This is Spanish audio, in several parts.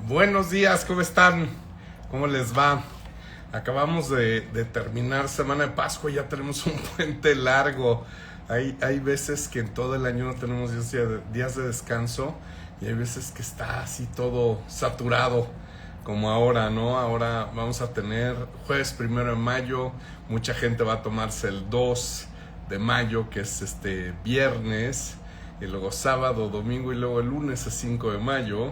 Buenos días, ¿cómo están? ¿Cómo les va? Acabamos de terminar Semana de Pascua, ya tenemos un puente largo. Hay veces que en todo el año no tenemos días de descanso y hay veces que está así todo saturado, como ahora, ¿no? Ahora vamos a tener jueves 1 de mayo, mucha gente va a tomarse el 2 de mayo, que es viernes, y luego sábado, domingo y luego el lunes es 5 de mayo.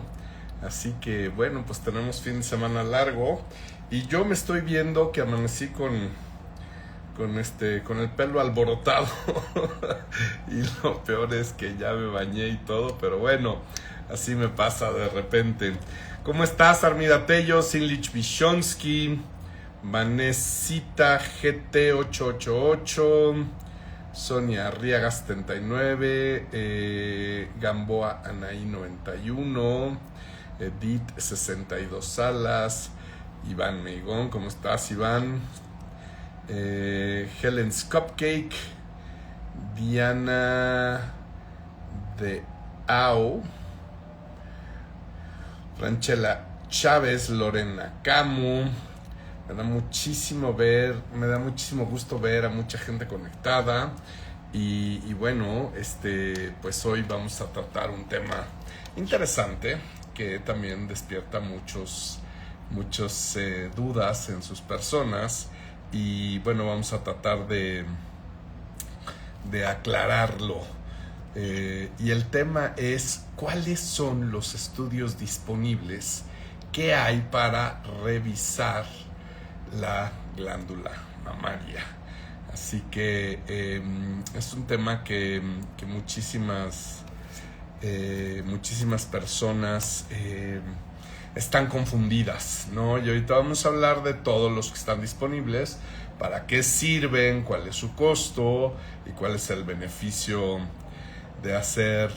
Así que bueno, pues tenemos fin de semana largo y yo me estoy viendo que amanecí con el pelo alborotado y lo peor es que ya me bañé y todo, pero bueno, así me pasa de repente. ¿Cómo estás, Armida Tello, Sinlich Bishonsky, Vanesita GT888, Sonia Arriaga 79, Gamboa Anaí 91, Edith 62 Salas, Iván Meigón, ¿cómo estás, Iván? Helen's Cupcake, Diana de Au, Franchela Chávez, Lorena Camu. Me da muchísimo gusto ver a mucha gente conectada y bueno, pues hoy vamos a tratar un tema interesante que también despierta muchas dudas en sus personas y bueno, vamos a tratar de aclararlo. Y el tema es: ¿cuáles son los estudios disponibles que hay para revisar la glándula mamaria? Así que es un tema que muchísimas personas están confundidas, ¿no? Y ahorita vamos a hablar de todos los que están disponibles, para qué sirven, cuál es su costo y cuál es el beneficio de hacer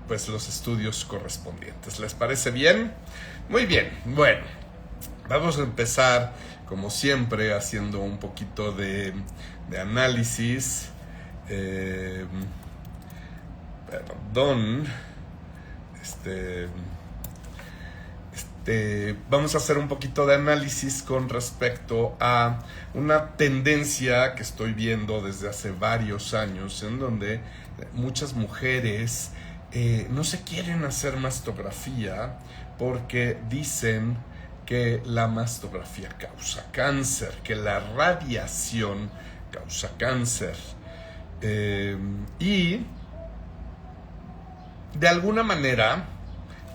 pues los estudios correspondientes. ¿Les parece bien? Muy bien. Bueno, vamos a empezar como siempre haciendo un poquito de análisis. Vamos a hacer un poquito de análisis con respecto a una tendencia que estoy viendo desde hace varios años, en donde muchas mujeres no se quieren hacer mastografía porque dicen que la mastografía causa cáncer, que la radiación causa cáncer. Y de alguna manera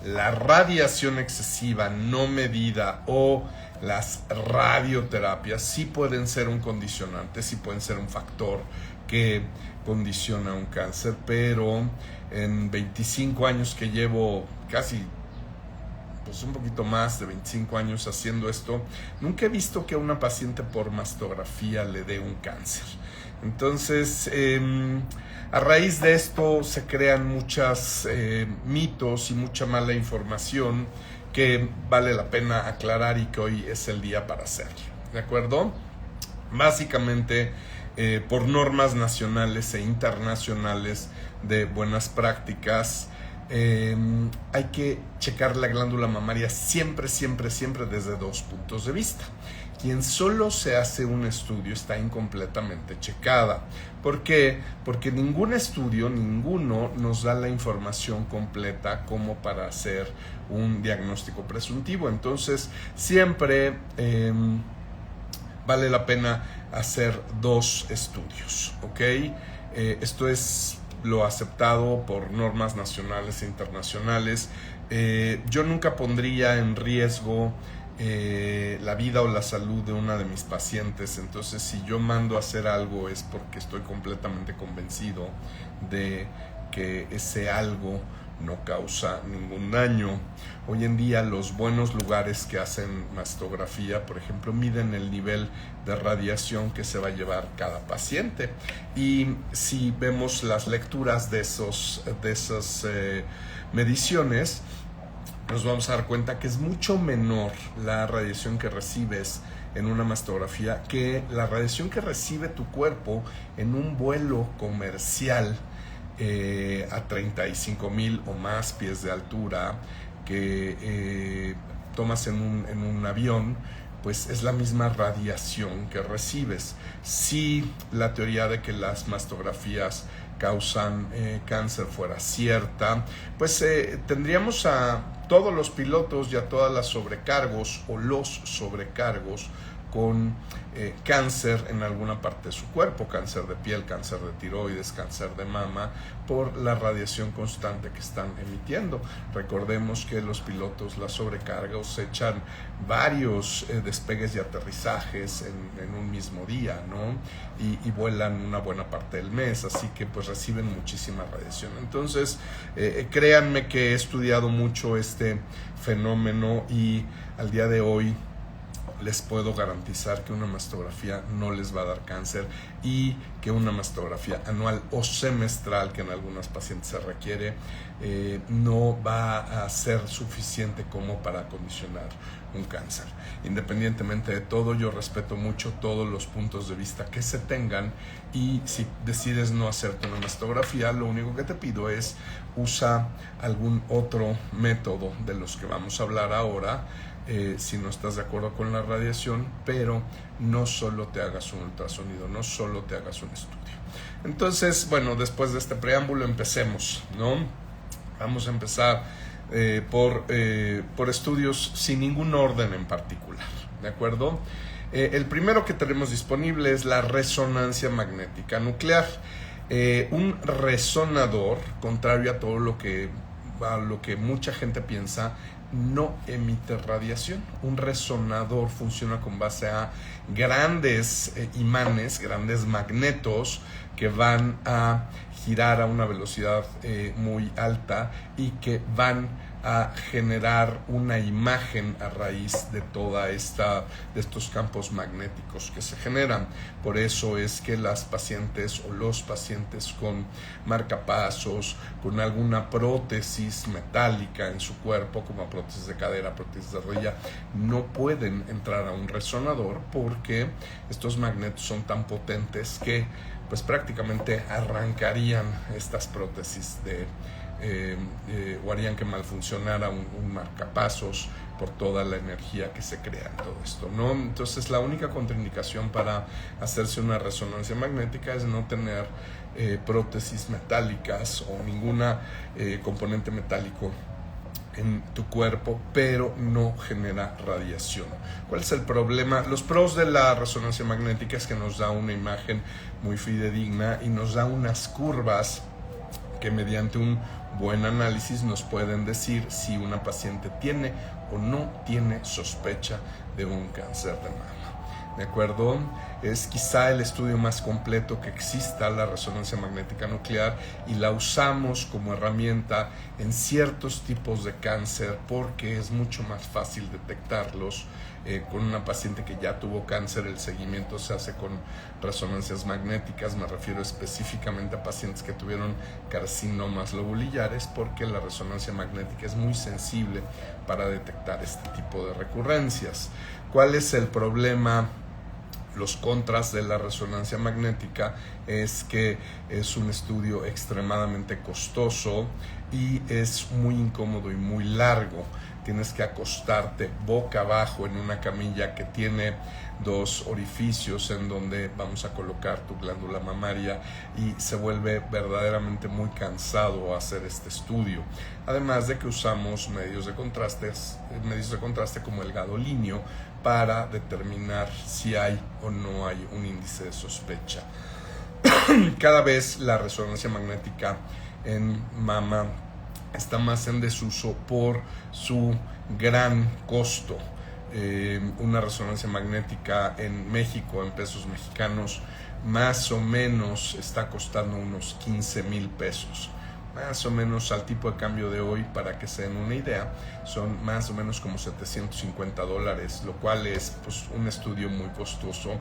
la radiación excesiva no medida o las radioterapias sí pueden ser un condicionante, sí pueden ser un factor que condiciona un cáncer, pero en 25 años que llevo, casi pues un poquito más de 25 años haciendo esto, nunca he visto que a una paciente por mastografía le dé un cáncer. Entonces, a raíz de esto se crean muchos mitos y mucha mala información que vale la pena aclarar y que hoy es el día para hacerlo, ¿de acuerdo? Básicamente, por normas nacionales e internacionales de buenas prácticas, hay que checar la glándula mamaria siempre desde dos puntos de vista. Quien solo se hace un estudio está incompletamente checada. ¿Por qué? Porque ningún estudio, ninguno, nos da la información completa como para hacer un diagnóstico presuntivo. Entonces, siempre vale la pena hacer dos estudios, ¿ok? Esto es lo aceptado por normas nacionales e internacionales. Yo nunca pondría en riesgo la vida o la salud de una de mis pacientes. Entonces, si yo mando a hacer algo es porque estoy completamente convencido de que ese algo no causa ningún daño. Hoy en día los buenos lugares que hacen mastografía, por ejemplo, miden el nivel de radiación que se va a llevar cada paciente, y si vemos las lecturas de esas mediciones, nos vamos a dar cuenta que es mucho menor la radiación que recibes en una mastografía que la radiación que recibe tu cuerpo en un vuelo comercial a 35,000 o más pies de altura que tomas en un avión, pues es la misma radiación que recibes. Si la teoría de que las mastografías causan cáncer fuera cierta, pues tendríamos a todos los pilotos y a todas las sobrecargos o los sobrecargos con cáncer en alguna parte de su cuerpo, cáncer de piel, cáncer de tiroides, cáncer de mama, por la radiación constante que están emitiendo. Recordemos que los pilotos, las sobrecargos, echan varios despegues y aterrizajes en un mismo día, ¿no? Y vuelan una buena parte del mes, así que pues reciben muchísima radiación. Entonces, créanme que he estudiado mucho este fenómeno y al día de hoy les puedo garantizar que una mastografía no les va a dar cáncer y que una mastografía anual o semestral, que en algunas pacientes se requiere, no va a ser suficiente como para condicionar un cáncer. Independientemente de todo, yo respeto mucho todos los puntos de vista que se tengan, y si decides no hacerte una mastografía, lo único que te pido es usa algún otro método de los que vamos a hablar ahora, si no estás de acuerdo con la radiación, pero no solo te hagas un ultrasonido, no solo te hagas un estudio. Entonces, bueno, después de este preámbulo empecemos, ¿no? Vamos a empezar por estudios sin ningún orden en particular, ¿de acuerdo? El primero que tenemos disponible es la resonancia magnética nuclear. Un resonador, contrario a todo lo que mucha gente piensa, no emite radiación. Un resonador funciona con base a grandes imanes, grandes magnetos que van a girar a una velocidad muy alta y que van a generar una imagen a raíz de de estos campos magnéticos que se generan. Por eso es que las pacientes o los pacientes con marcapasos, con alguna prótesis metálica en su cuerpo, como prótesis de cadera, prótesis de rodilla, no pueden entrar a un resonador porque estos magnetos son tan potentes que pues prácticamente arrancarían estas prótesis o harían que malfuncionara un marcapasos por toda la energía que se crea en todo esto, ¿no? Entonces la única contraindicación para hacerse una resonancia magnética es no tener prótesis metálicas o ninguna componente metálico en tu cuerpo, pero no genera radiación. ¿Cuál es el problema? Los pros de la resonancia magnética es que nos da una imagen muy fidedigna y nos da unas curvas que mediante un buen análisis nos pueden decir si una paciente tiene o no tiene sospecha de un cáncer de mama. ¿De acuerdo? Es quizá el estudio más completo que exista, la resonancia magnética nuclear, y la usamos como herramienta en ciertos tipos de cáncer porque es mucho más fácil detectarlos. Con una paciente que ya tuvo cáncer, el seguimiento se hace con resonancias magnéticas. Me refiero específicamente a pacientes que tuvieron carcinomas lobulillares, porque la resonancia magnética es muy sensible para detectar este tipo de recurrencias. ¿Cuál es el problema? Los contras de la resonancia magnética es que es un estudio extremadamente costoso y es muy incómodo y muy largo. Tienes que acostarte boca abajo en una camilla que tiene dos orificios en donde vamos a colocar tu glándula mamaria, y se vuelve verdaderamente muy cansado hacer este estudio. Además de que usamos medios de contraste como el gadolinio para determinar si hay o no hay un índice de sospecha. Cada vez la resonancia magnética en mama está más en desuso por su gran costo. Una resonancia magnética en México, en pesos mexicanos, más o menos está costando unos 15,000 pesos. Más o menos al tipo de cambio de hoy, para que se den una idea, son más o menos como $750, lo cual es pues un estudio muy costoso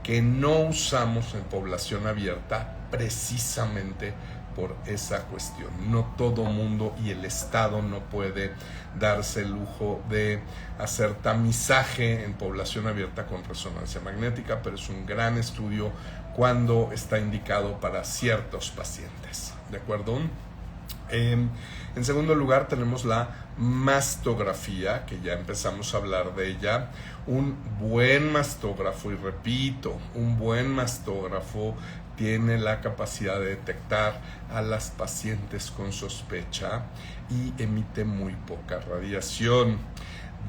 que no usamos en población abierta precisamente por esa cuestión. No todo mundo y el Estado no puede darse el lujo de hacer tamizaje en población abierta con resonancia magnética, pero es un gran estudio cuando está indicado para ciertos pacientes. ¿de acuerdo? En segundo lugar tenemos la mastografía, que ya empezamos a hablar de ella. Un buen mastógrafo, y repito, un buen mastógrafo tiene la capacidad de detectar a las pacientes con sospecha y emite muy poca radiación.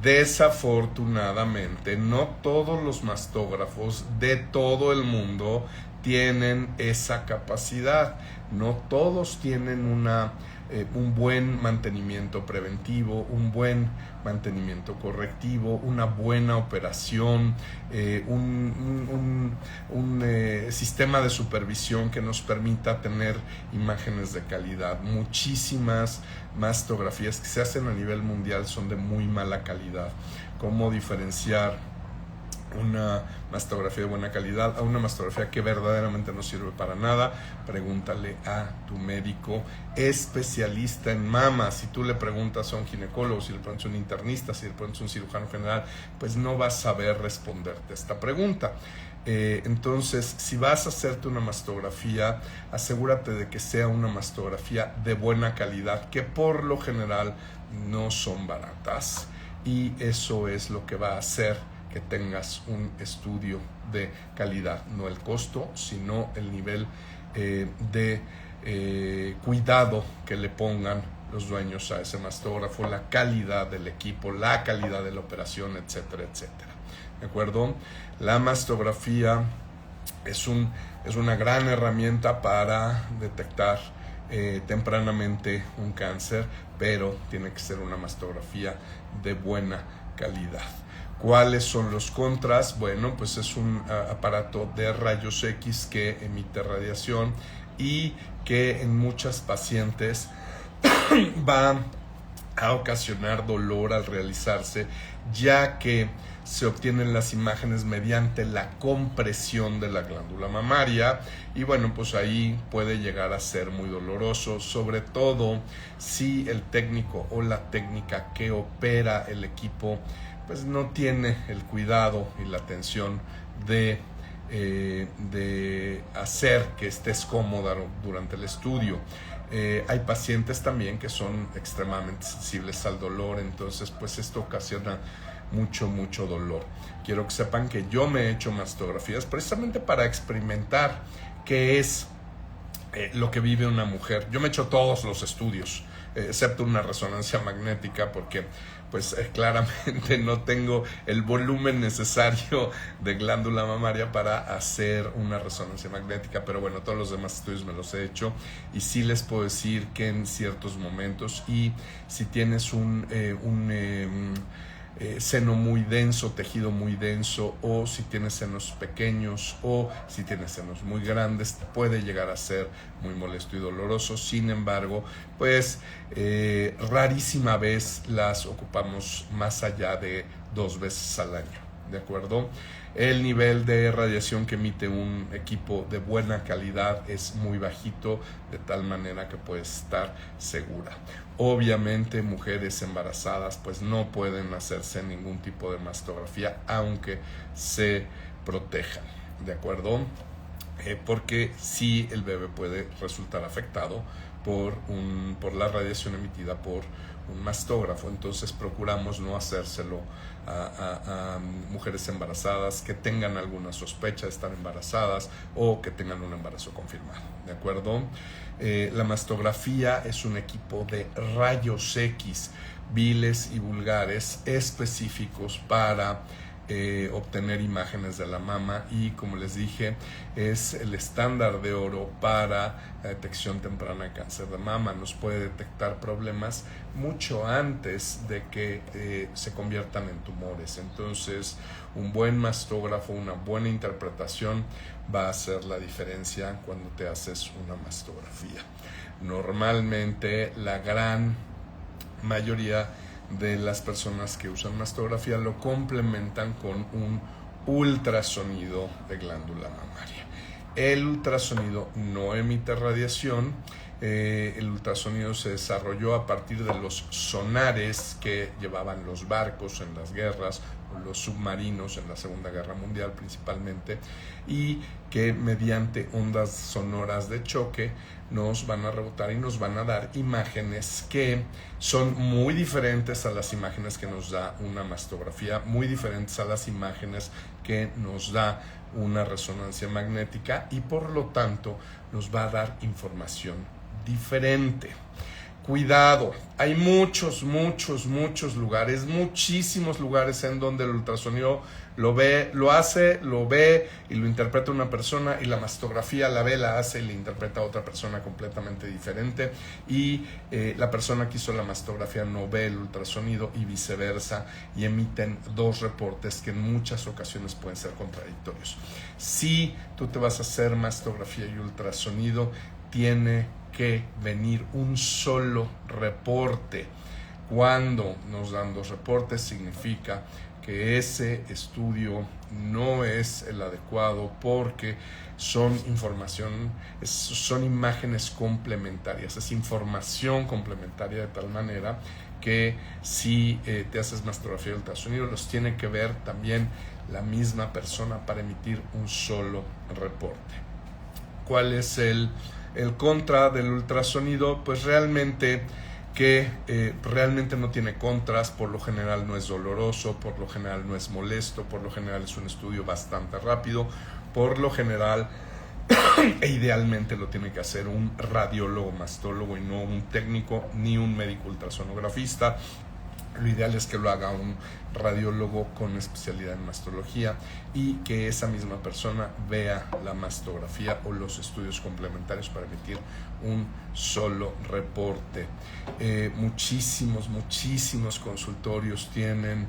Desafortunadamente, no todos los mastógrafos de todo el mundo tienen esa capacidad. No todos tienen un buen mantenimiento preventivo, un buen mantenimiento correctivo, una buena operación, un sistema de supervisión que nos permita tener imágenes de calidad. Muchísimas mastografías que se hacen a nivel mundial son de muy mala calidad. ¿Cómo diferenciar una mastografía de buena calidad a una mastografía que verdaderamente no sirve para nada? Pregúntale a tu médico especialista en mama. Si tú le preguntas a un ginecólogo, si le preguntas a un internista, si le preguntas a un cirujano general, pues no vas a saber responderte esta pregunta. Entonces, si vas a hacerte una mastografía, asegúrate de que sea una mastografía de buena calidad, que por lo general no son baratas, y eso es lo que va a hacer que tengas un estudio de calidad, no el costo, sino el nivel de cuidado que le pongan los dueños a ese mastógrafo, la calidad del equipo, la calidad de la operación, etcétera, etcétera. ¿De acuerdo? La mastografía es una gran herramienta para detectar tempranamente un cáncer, pero tiene que ser una mastografía de buena calidad. ¿Cuáles son los contras? Bueno, pues es un aparato de rayos X que emite radiación y que en muchas pacientes va a ocasionar dolor al realizarse, ya que se obtienen las imágenes mediante la compresión de la glándula mamaria, y bueno, pues ahí puede llegar a ser muy doloroso, sobre todo si el técnico o la técnica que opera el equipo pues no tiene el cuidado y la atención de hacer que estés cómoda durante el estudio. Hay pacientes también que son extremadamente sensibles al dolor, entonces pues esto ocasiona mucho dolor. Quiero que sepan que yo me he hecho mastografías precisamente para experimentar qué es lo que vive una mujer. Yo me he hecho todos los estudios, excepto una resonancia magnética, porque pues claramente no tengo el volumen necesario de glándula mamaria para hacer una resonancia magnética, pero bueno, todos los demás estudios me los he hecho, y sí les puedo decir que en ciertos momentos, y si tienes un seno muy denso, tejido muy denso, o si tienes senos pequeños, o si tienes senos muy grandes, puede llegar a ser muy molesto y doloroso. Sin embargo, pues rarísima vez las ocupamos más allá de 2 veces al año, ¿de acuerdo? El nivel de radiación que emite un equipo de buena calidad es muy bajito, de tal manera que puedes estar segura. Obviamente, mujeres embarazadas pues no pueden hacerse ningún tipo de mastografía, aunque se protejan, ¿de acuerdo? Porque sí, el bebé puede resultar afectado por la radiación emitida por un mastógrafo. Entonces procuramos no hacérselo a mujeres embarazadas que tengan alguna sospecha de estar embarazadas o que tengan un embarazo confirmado, ¿de acuerdo? La mastografía es un equipo de rayos X viles y vulgares específicos para obtener imágenes de la mama, y como les dije, es el estándar de oro para la detección temprana de cáncer de mama. Nos puede detectar problemas mucho antes de que se conviertan en tumores. Entonces, un buen mastógrafo, una buena interpretación va a hacer la diferencia cuando te haces una mastografía. Normalmente, la gran mayoría de las personas que usan mastografía lo complementan con un ultrasonido de glándula mamaria. El ultrasonido no emite radiación. El ultrasonido se desarrolló a partir de los sonares que llevaban los barcos en las guerras los submarinos en la Segunda Guerra Mundial principalmente, y que mediante ondas sonoras de choque nos van a rebotar y nos van a dar imágenes que son muy diferentes a las imágenes que nos da una mastografía, muy diferentes a las imágenes que nos da una resonancia magnética, y por lo tanto nos va a dar información diferente. Cuidado, hay muchos lugares, muchísimos lugares en donde el ultrasonido lo ve y lo interpreta una persona, y la mastografía la ve, la hace y la interpreta otra persona completamente diferente, y la persona que hizo la mastografía no ve el ultrasonido y viceversa, y emiten dos reportes que en muchas ocasiones pueden ser contradictorios. Si tú te vas a hacer mastografía y ultrasonido, tiene que venir un solo reporte. Cuando nos dan dos reportes, significa que ese estudio no es el adecuado, porque son son imágenes complementarias, es información complementaria, de tal manera que si te haces mastografía y ultrasonido, los tiene que ver también la misma persona para emitir un solo reporte. ¿Cuál es el contra del ultrasonido? Pues realmente realmente no tiene contras. Por lo general no es doloroso, por lo general no es molesto, por lo general es un estudio bastante rápido, por lo general e idealmente lo tiene que hacer un radiólogo mastólogo y no un técnico ni un médico ultrasonografista. Lo ideal es que lo haga un radiólogo con especialidad en mastología, y que esa misma persona vea la mastografía o los estudios complementarios para emitir un solo reporte. Muchísimos consultorios tienen,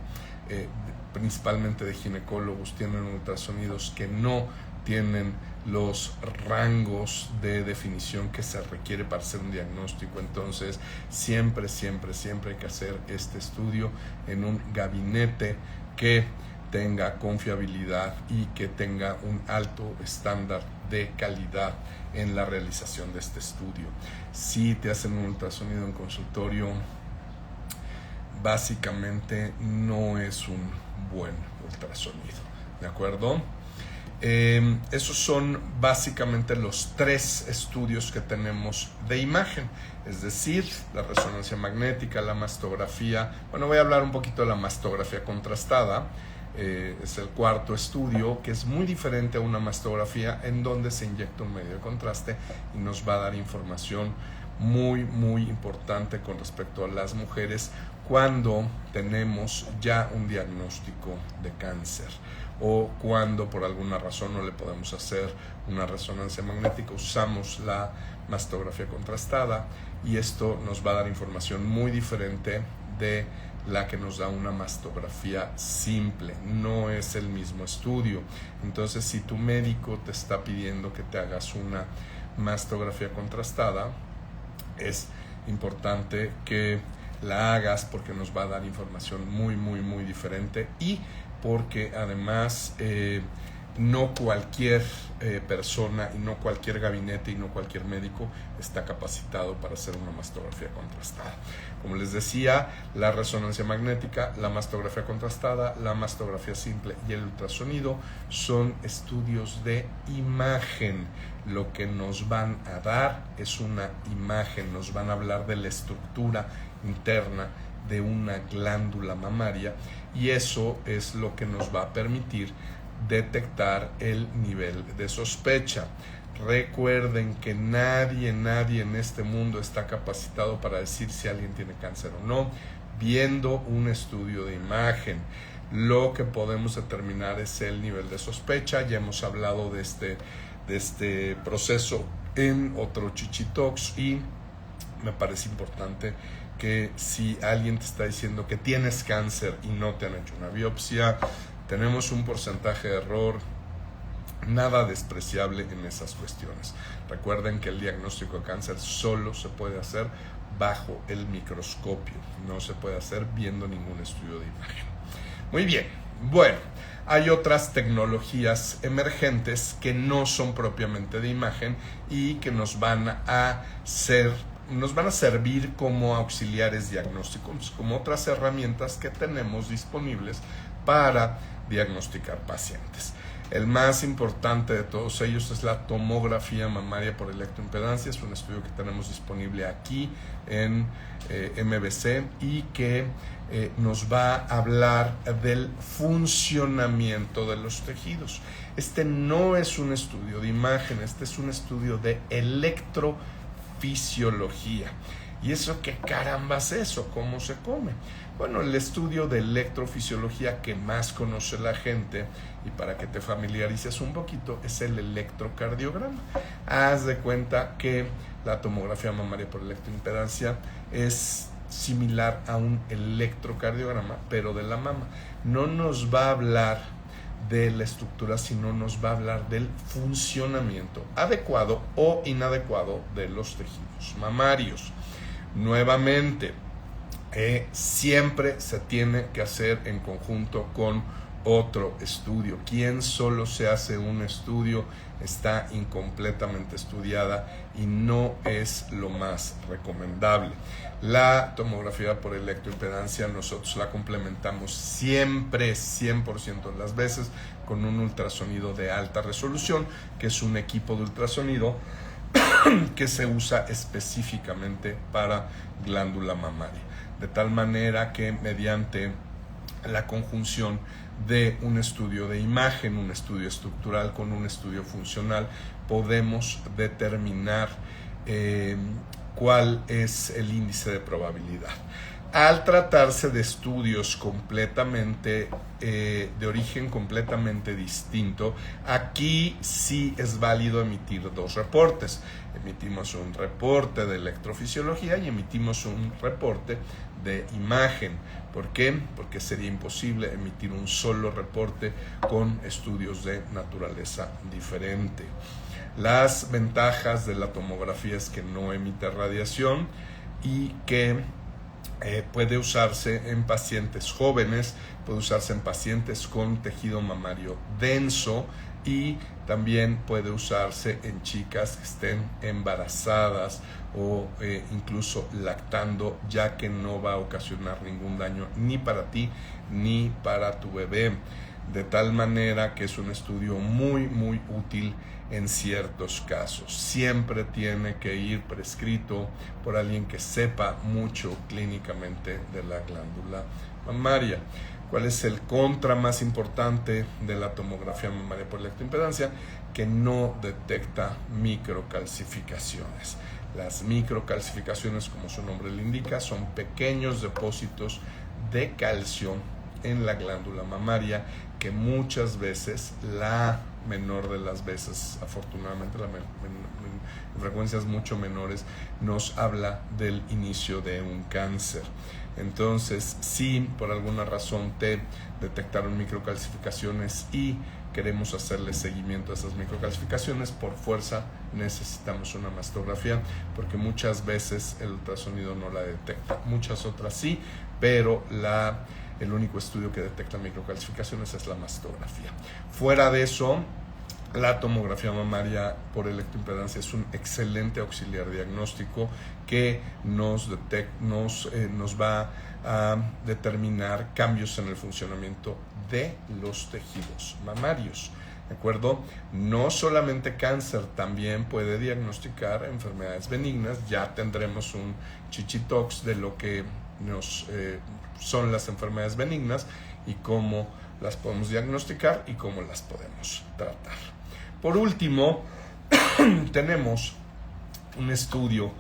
principalmente de ginecólogos, tienen ultrasonidos que no tienen los rangos de definición que se requiere para hacer un diagnóstico. Entonces siempre hay que hacer este estudio en un gabinete que tenga confiabilidad y que tenga un alto estándar de calidad en la realización de este estudio. Si te hacen un ultrasonido en consultorio, básicamente no es un buen ultrasonido, ¿de acuerdo? Esos son básicamente los tres estudios que tenemos de imagen, es decir, la resonancia magnética, la mastografía. Bueno, voy a hablar un poquito de la mastografía contrastada. Es el cuarto estudio, que es muy diferente a una mastografía, en donde se inyecta un medio de contraste y nos va a dar información muy importante con respecto a las mujeres cuando tenemos ya un diagnóstico de cáncer, o cuando por alguna razón no le podemos hacer una resonancia magnética. Usamos la mastografía contrastada, y esto nos va a dar información muy diferente de la que nos da una mastografía simple. No es el mismo estudio. Entonces, si tu médico te está pidiendo que te hagas una mastografía contrastada, es importante que la hagas, porque nos va a dar información muy diferente, y porque además no cualquier persona y no cualquier gabinete y no cualquier médico está capacitado para hacer una mastografía contrastada. Como les decía, la resonancia magnética, la mastografía contrastada, la mastografía simple y el ultrasonido son estudios de imagen. Lo que nos van a dar es una imagen, nos van a hablar de la estructura interna de una glándula mamaria, y eso es lo que nos va a permitir detectar el nivel de sospecha. Recuerden que nadie en este mundo está capacitado para decir si alguien tiene cáncer o no viendo un estudio de imagen. Lo que podemos determinar es el nivel de sospecha. Ya hemos hablado de este proceso en otro Chichi Talks, y me parece importante que si alguien te está diciendo que tienes cáncer y no te han hecho una biopsia, tenemos un porcentaje de error nada despreciable en esas cuestiones. Recuerden que el diagnóstico de cáncer solo se puede hacer bajo el microscopio, no se puede hacer viendo ningún estudio de imagen. Muy bien, bueno, hay otras tecnologías emergentes que no son propiamente de imagen y que nos van a servir como auxiliares diagnósticos, como otras herramientas que tenemos disponibles para diagnosticar pacientes. El más importante de todos ellos es la tomografía mamaria por electroimpedancia. Es un estudio que tenemos disponible aquí en MBC y que nos va a hablar del funcionamiento de los tejidos. Este no es un estudio de imagen, este es un estudio de electrofisiología. ¿Y eso qué caramba es eso? ¿Cómo se come? Bueno, el estudio de electrofisiología que más conoce la gente, y para que te familiarices un poquito, es el electrocardiograma. Haz de cuenta que la tomografía mamaria por electroimpedancia es similar a un electrocardiograma, pero de la mama. No nos va a hablar de la estructura, sino nos va a hablar del funcionamiento adecuado o inadecuado de los tejidos mamarios. Nuevamente, siempre se tiene que hacer en conjunto con otro estudio. Quien solo se hace un estudio está incompletamente estudiada y no es lo más recomendable. La tomografía por electroimpedancia nosotros la complementamos siempre, 100% de las veces, con un ultrasonido de alta resolución, que es un equipo de ultrasonido que se usa específicamente para glándula mamaria, de tal manera que mediante la conjunción de un estudio de imagen, un estudio estructural con un estudio funcional, podemos determinar cuál es el índice de probabilidad. Al tratarse de estudios completamente de origen completamente distinto, aquí sí es válido emitir dos reportes. Emitimos un reporte de electrofisiología y emitimos un reporte de imagen. ¿Por qué? Porque sería imposible emitir un solo reporte con estudios de naturaleza diferente. Las ventajas de la tomografía es que no emite radiación y que puede usarse en pacientes jóvenes, puede usarse en pacientes con tejido mamario denso y también puede usarse en chicas que estén embarazadas o incluso lactando, ya que no va a ocasionar ningún daño ni para ti ni para tu bebé. De tal manera que es un estudio muy útil en ciertos casos. Siempre tiene que ir prescrito por alguien que sepa mucho clínicamente de la glándula mamaria. ¿Cuál es el contra más importante de la tomografía mamaria por electroimpedancia? Que no detecta microcalcificaciones. Las microcalcificaciones, como su nombre le indica, son pequeños depósitos de calcio en la glándula mamaria que muchas veces, la menor de las veces, afortunadamente en frecuencias mucho menores, nos habla del inicio de un cáncer. Entonces, si por alguna razón te detectaron microcalcificaciones y queremos hacerle seguimiento a esas microcalcificaciones, por fuerza necesitamos una mastografía, porque muchas veces el ultrasonido no la detecta, muchas otras sí, pero el único estudio que detecta microcalcificaciones es la mastografía. Fuera de eso, la tomografía mamaria por electroimpedancia es un excelente auxiliar diagnóstico que nos va a determinar cambios en el funcionamiento de los tejidos mamarios. ¿De acuerdo? No solamente cáncer, también puede diagnosticar enfermedades benignas. Ya tendremos un chichitox de lo que son las enfermedades benignas y cómo las podemos diagnosticar y cómo las podemos tratar. Por último, tenemos un estudio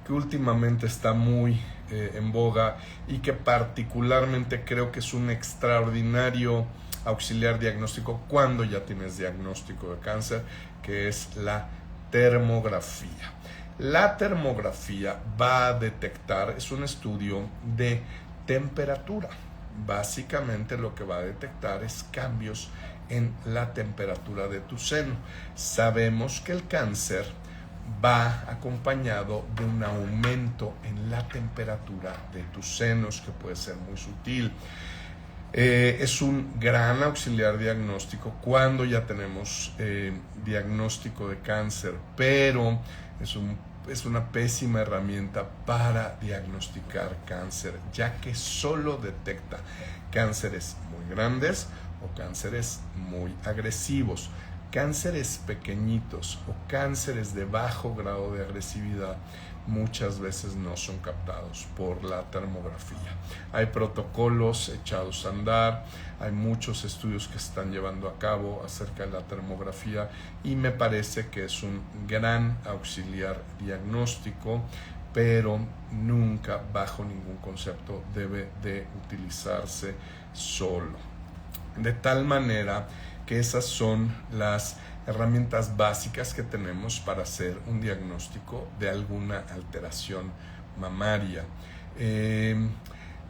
que últimamente está muy en boga y que particularmente creo que es un extraordinario auxiliar diagnóstico cuando ya tienes diagnóstico de cáncer, que es la termografía. La termografía va a detectar, es un estudio de temperatura. Básicamente lo que va a detectar es cambios en la temperatura de tu seno. Sabemos que el cáncer va acompañado de un aumento en la temperatura de tus senos, que puede ser muy sutil. Es un gran auxiliar diagnóstico cuando ya tenemos diagnóstico de cáncer, pero es un es una pésima herramienta para diagnosticar cáncer, ya que solo detecta cánceres muy grandes o cánceres muy agresivos. Cánceres pequeñitos o cánceres de bajo grado de agresividad muchas veces no son captados por la termografía. Hay protocolos echados a andar, hay muchos estudios que se están llevando a cabo acerca de la termografía y me parece que es un gran auxiliar diagnóstico, pero nunca bajo ningún concepto debe de utilizarse solo. De tal manera que esas son las herramientas básicas que tenemos para hacer un diagnóstico de alguna alteración mamaria.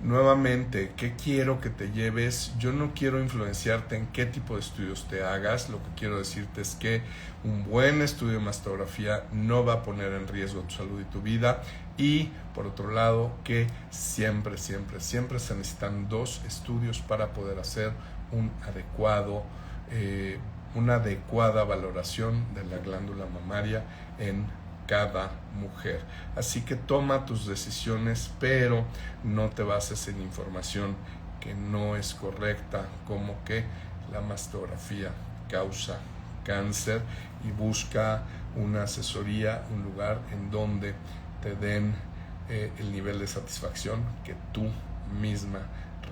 Nuevamente, ¿qué quiero que te lleves? Yo no quiero influenciarte en qué tipo de estudios te hagas. Lo que quiero decirte es que un buen estudio de mastografía no va a poner en riesgo tu salud y tu vida. Y por otro lado, que siempre se necesitan 2 estudios para poder hacer una adecuada valoración de la glándula mamaria en cada mujer. Así que toma tus decisiones, pero no te bases en información que no es correcta, como que la mastografía causa cáncer, y busca una asesoría, un lugar en donde te den el nivel de satisfacción que tú misma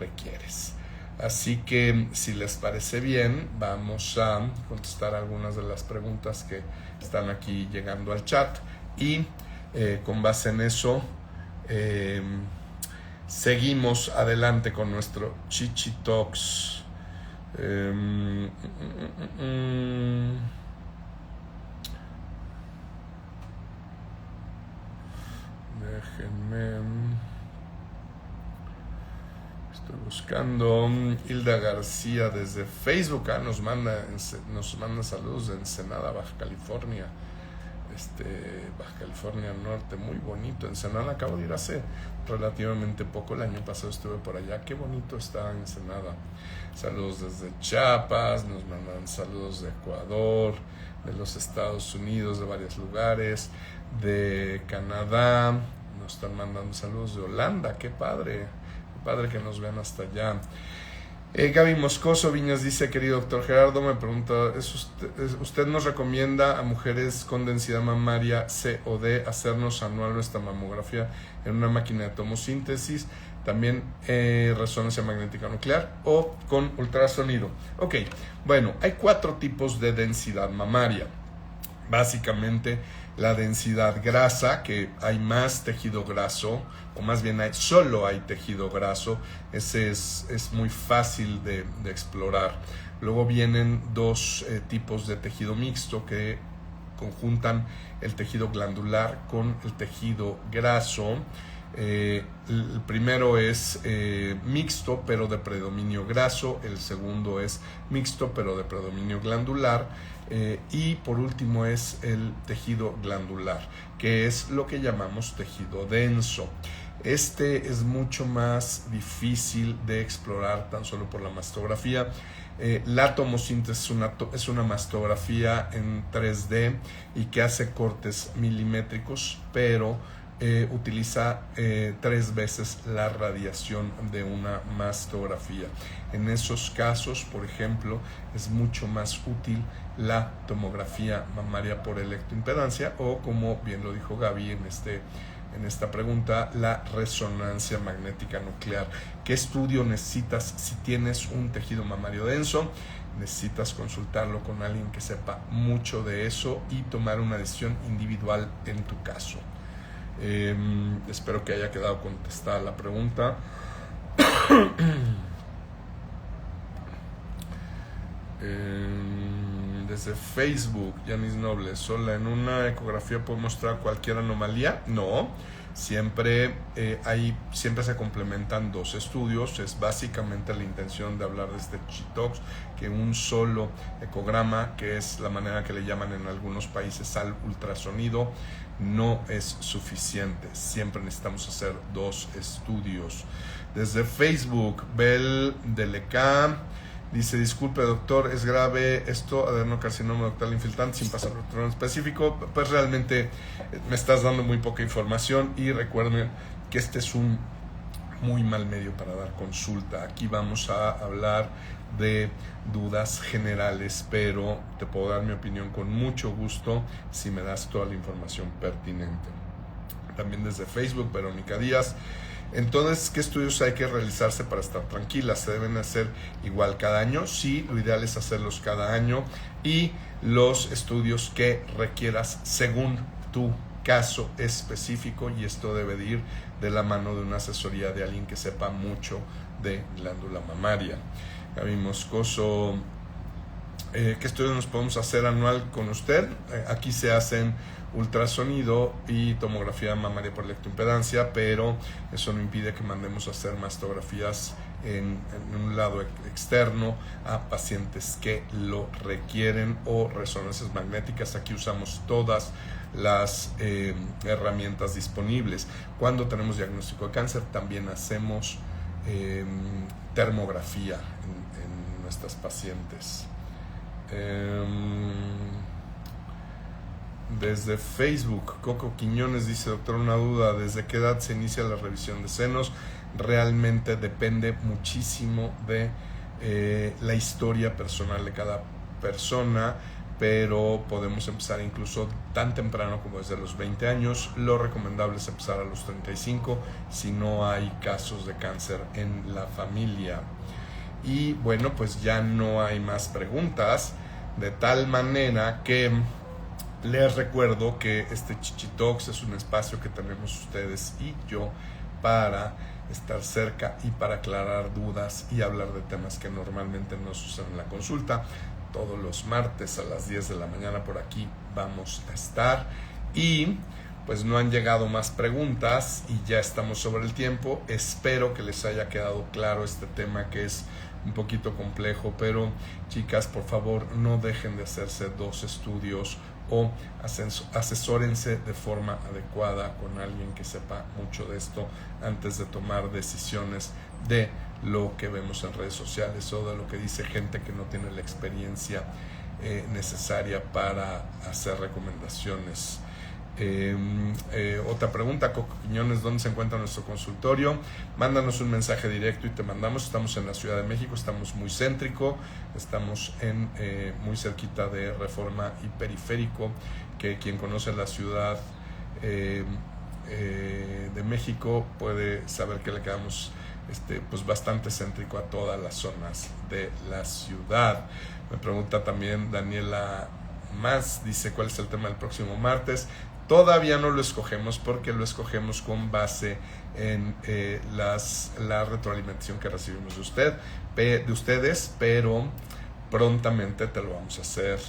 requieres. Así que si les parece bien, vamos a contestar algunas de las preguntas que están aquí llegando al chat y con base en eso seguimos adelante con nuestro Chichi Talks. Déjenme. Estoy buscando. Hilda García desde Facebook nos manda saludos de Ensenada, Baja California. Baja California Norte, muy bonito. Ensenada acabo de ir hace relativamente poco, el año pasado estuve por allá. Qué bonito está Ensenada. Saludos desde Chiapas, nos mandan saludos de Ecuador, de los Estados Unidos, de varios lugares, de Canadá, nos están mandando saludos de Holanda. Qué padre que nos vean hasta allá. Gaby Moscoso Viñas dice: querido doctor Gerardo, me pregunta, ¿usted nos recomienda a mujeres con densidad mamaria C o D hacernos anual nuestra mamografía en una máquina de tomosíntesis, también resonancia magnética nuclear o con ultrasonido? Ok, bueno, hay 4 tipos de densidad mamaria. Básicamente la densidad grasa, que hay más tejido graso, o más bien solo hay tejido graso. Ese es muy fácil de explorar. Luego vienen 2 tipos de tejido mixto que conjuntan el tejido glandular con el tejido graso. El primero es mixto pero de predominio graso, el segundo es mixto pero de predominio glandular, y por último es el tejido glandular, que es lo que llamamos tejido denso. Este es mucho más difícil de explorar tan solo por la mastografía. La tomosíntesis es una mastografía en 3D y que hace cortes milimétricos, pero utiliza 3 veces la radiación de una mastografía. En esos casos, por ejemplo, es mucho más útil la tomografía mamaria por electroimpedancia, o como bien lo dijo Gaby en esta pregunta, la resonancia magnética nuclear. ¿Qué estudio necesitas si tienes un tejido mamario denso? Necesitas consultarlo con alguien que sepa mucho de eso y tomar una decisión individual en tu caso. Espero que haya quedado contestada la pregunta. Desde Facebook, Yanis Noble: ¿sola en una ecografía puede mostrar cualquier anomalía? No, siempre se complementan 2 estudios. Es básicamente la intención de hablar de este Chitox, que un solo ecograma, que es la manera que le llaman en algunos países al ultrasonido, no es suficiente. Siempre necesitamos hacer 2 estudios. Desde Facebook, Bel Deleca Dice, disculpe doctor, ¿es grave esto, adenocarcinoma ductal infiltrante sin pasar por otro en específico? Pues realmente me estás dando muy poca información y recuerden que este es un muy mal medio para dar consulta. Aquí vamos a hablar de dudas generales, pero te puedo dar mi opinión con mucho gusto si me das toda la información pertinente. También desde Facebook, Verónica Díaz. Entonces, ¿qué estudios hay que realizarse para estar tranquilas? ¿Se deben hacer igual cada año? Sí, lo ideal es hacerlos cada año, y los estudios que requieras según tu caso específico, y esto debe de ir de la mano de una asesoría de alguien que sepa mucho de glándula mamaria. Gaby Moscoso, ¿qué estudios nos podemos hacer anual con usted? Aquí se hacen ultrasonido y tomografía mamaria por electroimpedancia, pero eso no impide que mandemos a hacer mastografías en un lado externo a pacientes que lo requieren, o resonancias magnéticas. Aquí usamos todas las herramientas disponibles. Cuando tenemos diagnóstico de cáncer, también hacemos termografía en nuestras pacientes. Desde Facebook, Coco Quiñones dice, doctor, una duda, ¿desde qué edad se inicia la revisión de senos? Realmente depende muchísimo de la historia personal de cada persona, pero podemos empezar incluso tan temprano como desde los 20 años. Lo recomendable es empezar a los 35 si no hay casos de cáncer en la familia. Y bueno, pues ya no hay más preguntas, de tal manera que les recuerdo que este Chichi Talks es un espacio que tenemos ustedes y yo para estar cerca y para aclarar dudas y hablar de temas que normalmente no suceden en la consulta. Todos los martes a las 10 de la mañana por aquí vamos a estar, y pues no han llegado más preguntas y ya estamos sobre el tiempo. Espero que les haya quedado claro este tema, que es un poquito complejo, pero chicas, por favor, no dejen de hacerse 2 estudios, o asesórense de forma adecuada con alguien que sepa mucho de esto antes de tomar decisiones de lo que vemos en redes sociales o de lo que dice gente que no tiene la experiencia necesaria para hacer recomendaciones. Otra pregunta, Coco Quiñones, ¿dónde se encuentra nuestro consultorio? Mándanos un mensaje directo y te mandamos. Estamos en la Ciudad de México, estamos muy céntrico, estamos muy cerquita de Reforma y Periférico, que quien conoce la Ciudad de México puede saber que le quedamos pues bastante céntrico a todas las zonas de la ciudad. Me pregunta también Daniela Más, dice, ¿cuál es el tema del próximo martes? Todavía no lo escogemos, porque lo escogemos con base en la retroalimentación que recibimos de ustedes, pero prontamente te lo vamos a hacer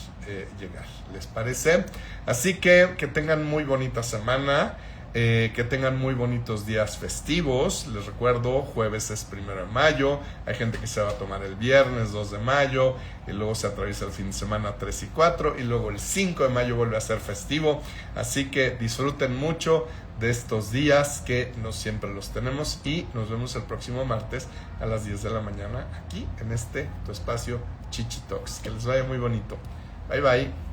llegar. ¿Les parece? Así que tengan muy bonita semana. Que tengan muy bonitos días festivos. Les recuerdo, jueves es 1 de mayo, hay gente que se va a tomar el viernes 2 de mayo, y luego se atraviesa el fin de semana 3 y 4, y luego el 5 de mayo vuelve a ser festivo. Así que disfruten mucho de estos días, que no siempre los tenemos, y nos vemos el próximo martes a las 10 de la mañana aquí en tu espacio Chichi Talks. Que les vaya muy bonito. Bye bye.